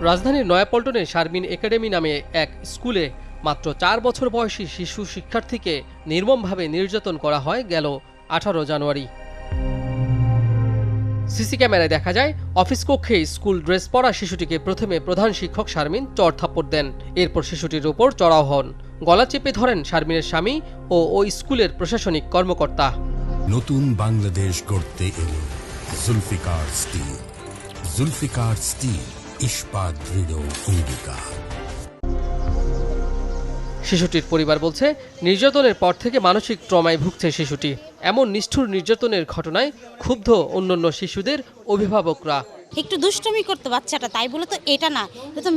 রাজধানীর নয়াপল্টনে শারমিন একাডেমি নামে এক স্কুলে মাত্র 4 বছর বয়সী শিশু শিক্ষার্থীকে নির্মমভাবে নির্যাতন করা হয় গেল 18 জানুয়ারি। সিসি ক্যামেরায় দেখা যায় অফিস কক্ষে স্কুল ড্রেস পরা শিশুটিকে প্রথমে প্রধান শিক্ষক শারমিন চড়থাপ্পড় দেন। এরপর শিশুটির উপর চড়াও হন। গলা চেপে ধরেন শারমিনের স্বামী ও ওই স্কুলের প্রশাসনিক কর্মকর্তা। নতুন বাংলাদেশ গড়তে এলো জুলফিকার স্টিল। জুলফিকার স্টিল, ইস্পাত দৃঢ় অঙ্গীকার। শিশুটির পরিবার বলছে, নির্যাতনের পর থেকে মানসিক ট্রমায় ভুগছে শিশুটি। এমন নিষ্ঠুর নির্যাতনের ঘটনায় ক্ষুব্ধ অন্যান্য শিশুদের অভিভাবকরা। একটু দুষ্টুমি করতে বাচ্চাটা, তাই বলে তো এটা না, এটা তো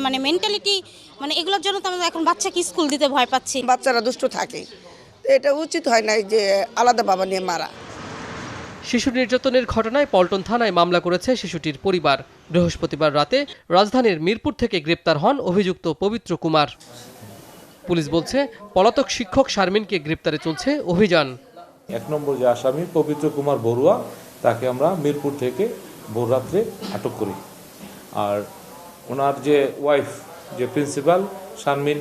মানে মেন্টালিটি, মানে এগুলোর জন্য তো আমরা এখন বাচ্চাকে স্কুল দিতে ভয় পাচ্ছি। বাচ্চারা দুষ্ট থাকে, এটা উচিত হয় না যে আলাদা বাবা নিয়ে মারা। শিশু নির্যাতনের ঘটনায় পল্টন থানায় মামলা করেছে শিশুটির পরিবার। বৃহস্পতিবার রাতে রাজধানীর মিরপুর থেকে গ্রেপ্তার হন অভিযুক্ত পবিত্র কুমার। পুলিশ বলছে, পলাতক শিক্ষক শারমিনকে গ্রেপ্তারে চলছে অভিযান। 1 নম্বর যে আসামি পবিত্র কুমার বড়ুয়া, তাকে আমরা মিরপুর থেকে ভোররাত্রে আটক করি। আর ওনার যে ওয়াইফ, যে প্রিন্সিপাল শারমিন,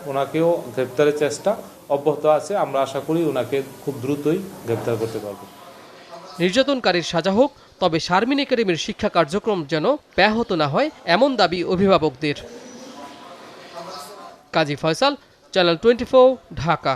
ওনাকেও গ্রেপ্তারের চেষ্টা অব্যাহত আছে। আমরা আশা করি ওনাকে খুব দ্রুতই গ্রেপ্তার করতে পারব। নির্যাতনকারীর সাজা হোক, তবে শারমিন একাডেমির শিক্ষা কার্যক্রম যেন ব্যাহত না হয়, এমন দাবি অভিভাবকদের। কাজী ফয়সাল, চ্যানেল 24, ঢাকা।